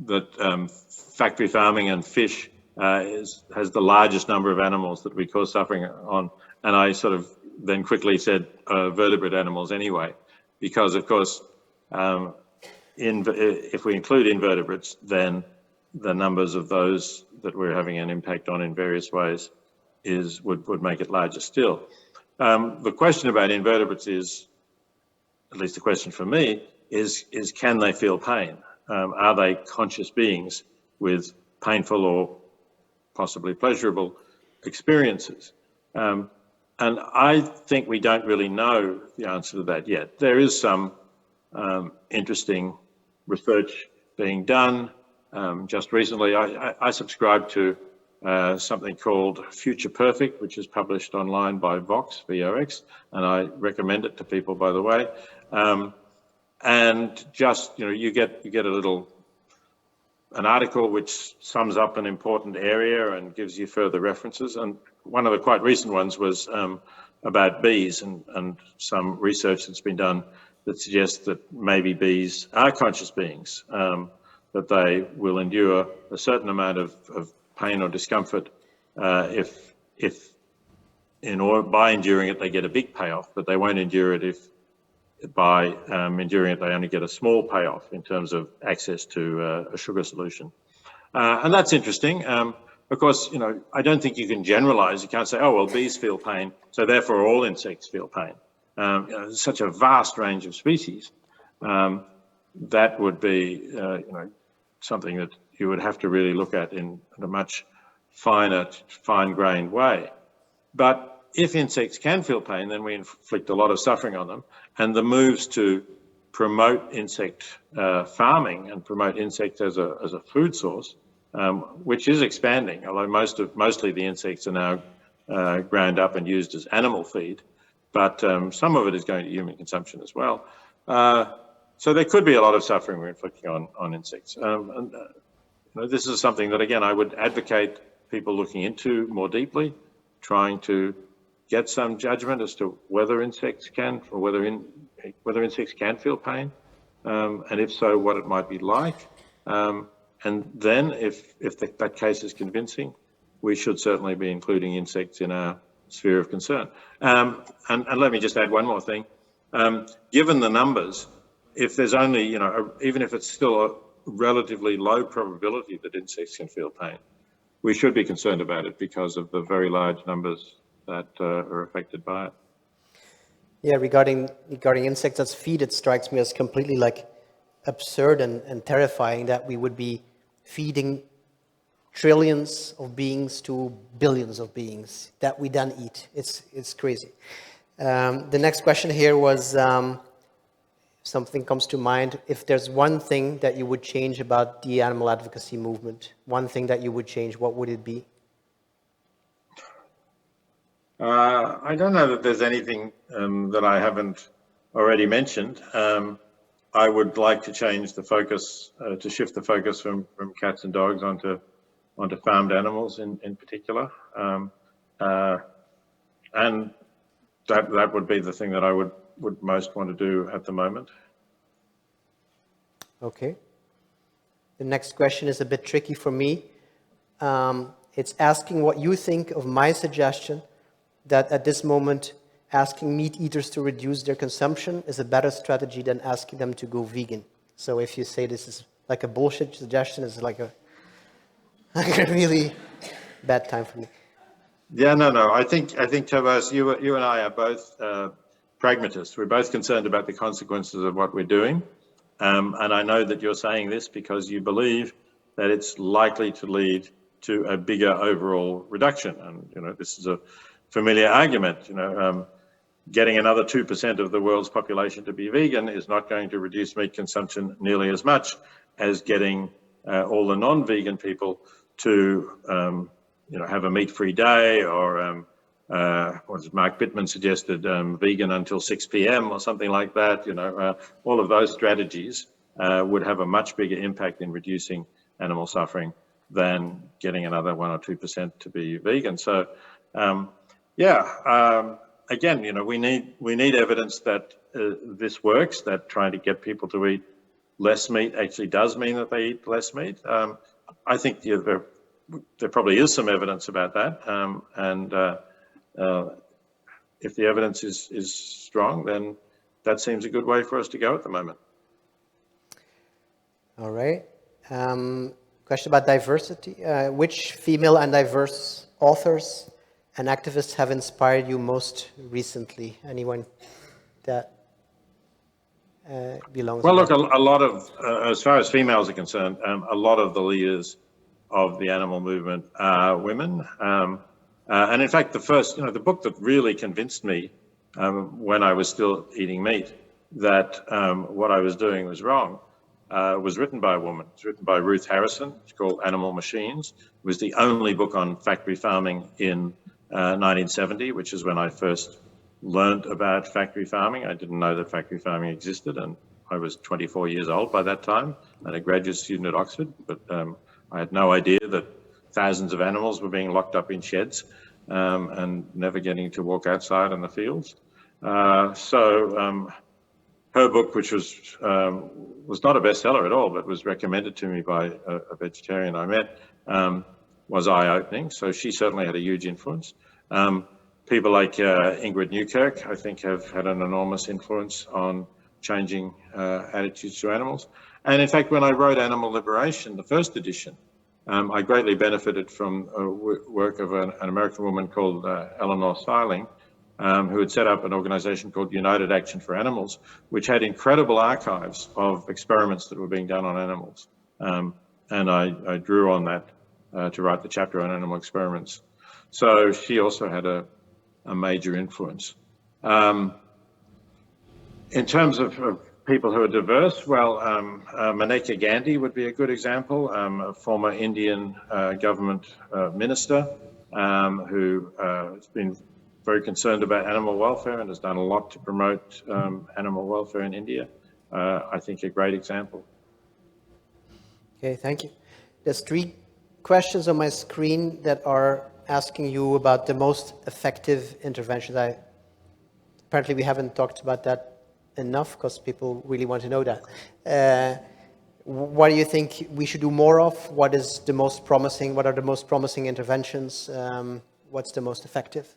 that factory farming and fish has the largest number of animals that we cause suffering on, and I sort of then quickly said vertebrate animals anyway, because of course if we include invertebrates, then the numbers of those that we're having an impact on in various ways would make it larger still. The question about invertebrates is, at least the question for me, is can they feel pain? Are they conscious beings with painful or possibly pleasurable experiences? And I think we don't really know the answer to that yet. There is some interesting research being done. Just recently, I subscribe to something called Future Perfect, which is published online by Vox, VOX, and I recommend it to people, by the way. And just, you get an article which sums up an important area and gives you further references. And one of the quite recent ones was about bees and some research that's been done that suggests that maybe bees are conscious beings, that they will endure a certain amount of pain or discomfort if by enduring it they get a big payoff, but they won't endure it if by enduring it they only get a small payoff in terms of access to a sugar solution. And that's interesting. Of course, I don't think you can generalize. You can't say, oh, well, bees feel pain, so therefore all insects feel pain. There's such a vast range of species. That would be, something that you would have to really look at in a much fine-grained way. But if insects can feel pain, then we inflict a lot of suffering on them. And the moves to promote insect farming and promote insects as a food source, which is expanding, although mostly the insects are now ground up and used as animal feed, but some of it is going to human consumption as well. So there could be a lot of suffering we're inflicting on insects. And this is something that, again, I would advocate people looking into more deeply, trying to get some judgment as to whether insects can, or whether insects can feel pain, and if so, what it might be like. And then, if that case is convincing, we should certainly be including insects in our sphere of concern. And let me just add one more thing. Given the numbers, if there's only, even if it's still a relatively low probability that insects can feel pain, we should be concerned about it because of the very large numbers that are affected by it. Yeah, regarding insects as feed, it strikes me as completely like absurd and terrifying that we would be feeding trillions of beings to billions of beings that we then eat. It's crazy. The next question here was, something comes to mind. If there's one thing that you would change about the animal advocacy movement, one thing that you would change, what would it be? I don't know that there's anything that I haven't already mentioned. I would like to change the focus, to shift the focus from cats and dogs onto farmed animals in particular. And that would be the thing that I would most want to do at the moment. Okay. The next question is a bit tricky for me. It's asking what you think of my suggestion that at this moment, asking meat eaters to reduce their consumption is a better strategy than asking them to go vegan. So if you say this is like a bullshit suggestion, it's like a really bad time for me. Yeah, no. I think Tobias, you and I are both pragmatists. We're both concerned about the consequences of what we're doing. And I know that you're saying this because you believe that it's likely to lead to a bigger overall reduction. And, this is a familiar argument. Getting another 2% of the world's population to be vegan is not going to reduce meat consumption nearly as much as getting all the non-vegan people to, have a meat-free day, or what is Mark Bittman suggested, vegan until 6 p.m. or something like that. All of those strategies would have a much bigger impact in reducing animal suffering than getting another 1 or 2% to be vegan. So, again, we need evidence that this works, that trying to get people to eat less meat actually does mean that they eat less meat. I think there probably is some evidence about that, and if the evidence is strong, then that seems a good way for us to go at the moment. All right. Question about diversity. Which female and diverse authors and activists have inspired you most recently? Anyone that belongs? Well, look, a lot of, as far as females are concerned, a lot of the leaders of the animal movement are women. And in fact, the book that really convinced me when I was still eating meat that what I was doing was wrong was written by a woman. It's written by Ruth Harrison. It's called Animal Machines. It was the only book on factory farming in 1970, which is when I first learned about factory farming. I didn't know that factory farming existed, and I was 24 years old by that time and a graduate student at Oxford, but I had no idea that thousands of animals were being locked up in sheds and never getting to walk outside in the fields. So her book, which was not a bestseller at all, but was recommended to me by a vegetarian I met, was eye-opening. So she certainly had a huge influence. People like Ingrid Newkirk, I think, have had an enormous influence on changing attitudes to animals. And in fact, when I wrote Animal Liberation, the first edition, I greatly benefited from work of an American woman called Eleanor Seiling, who had set up an organization called United Action for Animals, which had incredible archives of experiments that were being done on animals. And I drew on that to write the chapter on animal experiments. So she also had a major influence. In terms of people who are diverse, well, Maneka Gandhi would be a good example, a former Indian government minister who has been very concerned about animal welfare and has done a lot to promote animal welfare in India. I think a great example. Okay, thank you. There's 3 questions on my screen that are asking you about the most effective interventions. Apparently we haven't talked about that enough because people really want to know that. What do you think we should do more of? What is the most promising? What are the most promising interventions? What's the most effective?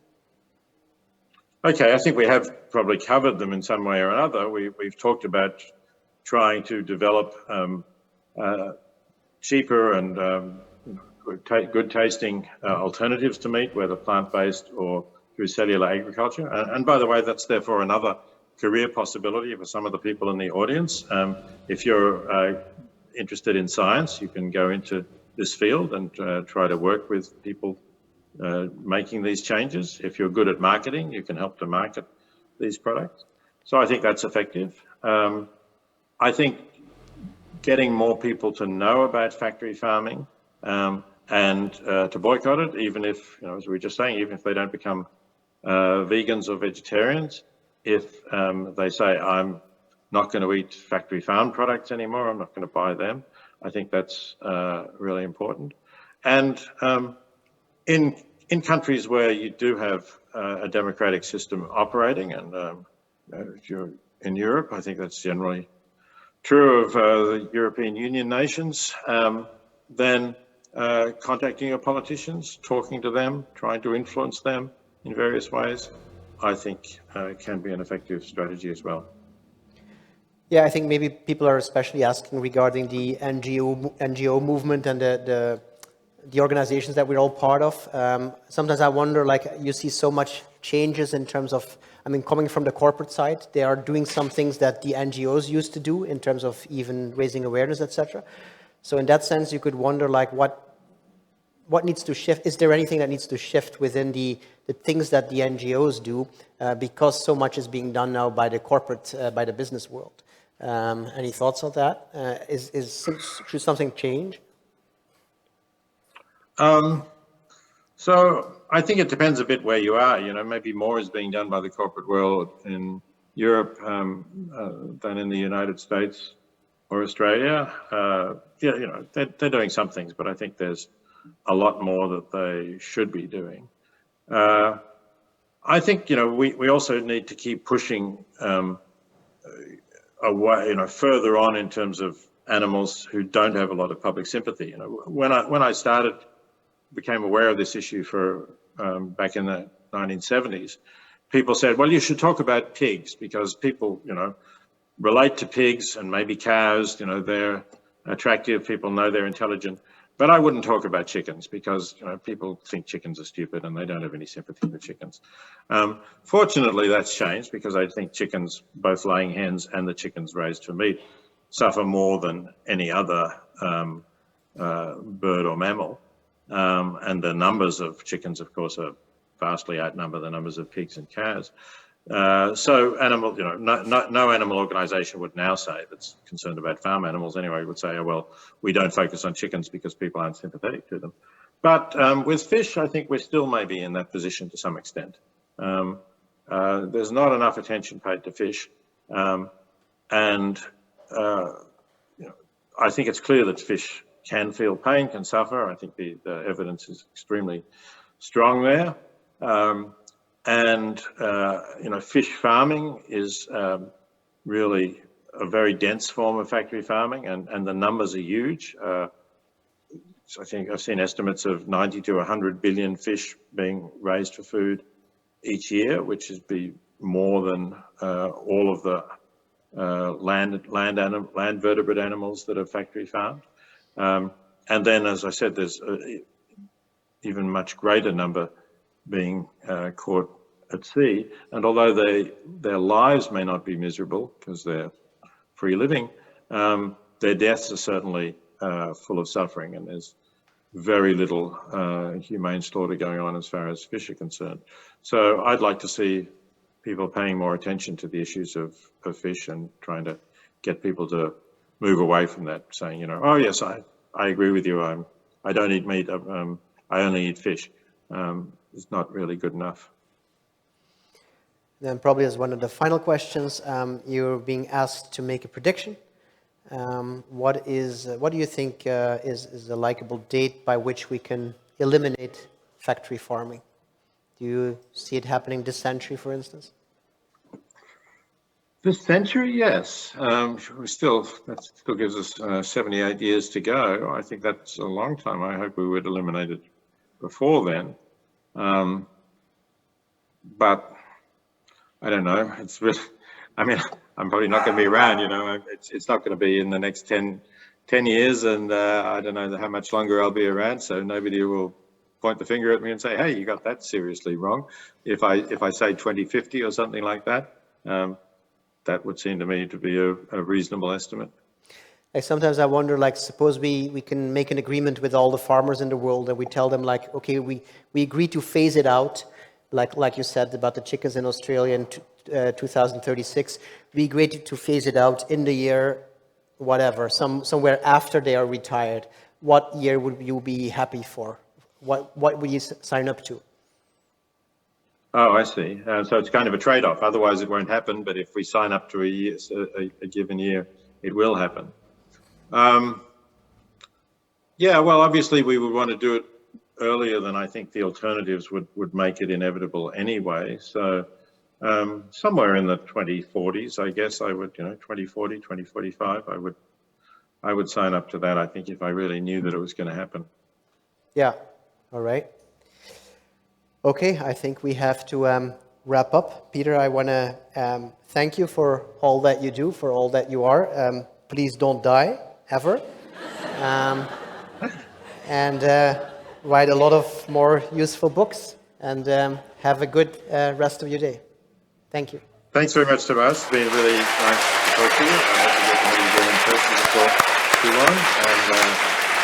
Okay, I think we have probably covered them in some way or another. We've talked about trying to develop cheaper and good tasting alternatives to meat, whether plant-based or through cellular agriculture. And by the way, that's therefore another career possibility for some of the people in the audience. If you're interested in science, you can go into this field and try to work with people making these changes. If you're good at marketing, you can help to market these products. So I think that's effective. I think getting more people to know about factory farming and to boycott it, even if, as we were just saying, even if they don't become vegans or vegetarians, if they say, I'm not going to eat factory farm products anymore, I'm not going to buy them, I think that's really important. And in countries where you do have a democratic system operating, and if you're in Europe, I think that's generally true of the European Union nations, then contacting your politicians, talking to them, trying to influence them in various ways, I think can be an effective strategy as well. Yeah, I think maybe people are especially asking regarding the NGO movement and the organizations that we're all part of. Sometimes I wonder, like, you see so much changes in terms of, I mean, coming from the corporate side, they are doing some things that the NGOs used to do in terms of even raising awareness, etc. So in that sense, you could wonder, like, what needs to shift? Is there anything that needs to shift within the things that the NGOs do, because so much is being done now by the corporate, by the business world? Any thoughts on that? Should something change? So I think it depends a bit where you are. Maybe more is being done by the corporate world in Europe than in the United States or Australia. They're doing some things, but I think there's a lot more that they should be doing. I think we also need to keep pushing away, further on in terms of animals who don't have a lot of public sympathy. When I became aware of this issue back in the 1970s, people said, well, you should talk about pigs because people, relate to pigs and maybe cows, they're attractive, people know they're intelligent. But I wouldn't talk about chickens because, people think chickens are stupid and they don't have any sympathy for chickens. Fortunately, that's changed because I think chickens, both laying hens and the chickens raised for meat, suffer more than any other bird or mammal. And the numbers of chickens, of course, vastly outnumber the numbers of pigs and cows. So no animal organisation would now say, that's concerned about farm animals anyway, would say, oh, well, we don't focus on chickens because people aren't sympathetic to them. But with fish, I think we're still maybe in that position to some extent. There's not enough attention paid to fish. And I think it's clear that fish can feel pain, can suffer. I think the evidence is extremely strong there. Fish farming is really a very dense form of factory farming, and the numbers are huge. So I think I've seen estimates of 90 to 100 billion fish being raised for food each year, which is more than all of the land vertebrate animals that are factory farmed. And then, as I said, there's even much greater number being caught at sea. And although their lives may not be miserable because they're free living, their deaths are certainly full of suffering, and there's very little humane slaughter going on as far as fish are concerned. So I'd like to see people paying more attention to the issues of fish and trying to get people to move away from that, saying, oh yes, I agree with you, I don't eat meat, I only eat fish. It's not really good enough. Then probably as one of the final questions, you're being asked to make a prediction. what do you think is a likable date by which we can eliminate factory farming? Do you see it happening this century, for instance? This century, yes. That still gives us 78 years to go. I think that's a long time. I hope we would eliminate it before then. But I don't know. It's really, I mean, I'm probably not going to be around, you know. It's not going to be in the next 10 years, and I don't know how much longer I'll be around, so nobody will point the finger at me and say, hey, you got that seriously wrong. If I say 2050 or something like that, that would seem to me to be a reasonable estimate. Sometimes I wonder, like, suppose we can make an agreement with all the farmers in the world and we tell them, like, okay, we agree to phase it out, like you said about the chickens in Australia in 2036. We agree to phase it out in the year, whatever, somewhere after they are retired. What year would you be happy for? What would you sign up to? Oh, I see. So it's kind of a trade-off. Otherwise, it won't happen. But if we sign up to a given year, it will happen. Yeah, well, obviously, we would want to do it earlier than I think the alternatives would make it inevitable anyway. So somewhere in the 2040s, I guess I would, 2040, 2045, I would sign up to that, I think, if I really knew that it was going to happen. Yeah. All right. Okay, I think we have to wrap up. Peter, I want to thank you for all that you do, for all that you are. Please don't die, ever. And write a lot of more useful books. And have a good rest of your day. Thank you. Thanks very much, Tobias. It's been really nice to talk to you. I hope we get to meet again in person before too long. And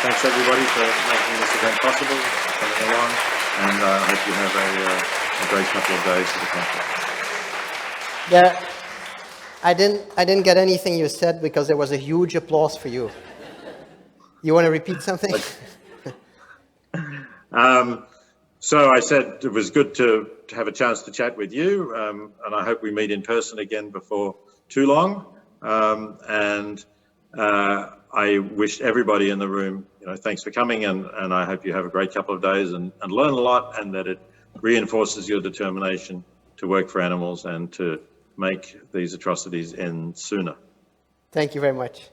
thanks, everybody, for making this event possible, coming along. And I hope you have a great couple of days for the conference. Yeah, I didn't get anything you said because there was a huge applause for you. You want to repeat something? So I said it was good to have a chance to chat with you, and I hope we meet in person again before too long. And I wish everybody in the room, thanks for coming, and I hope you have a great couple of days and learn a lot, and that it reinforces your determination to work for animals and to make these atrocities end sooner. Thank you very much.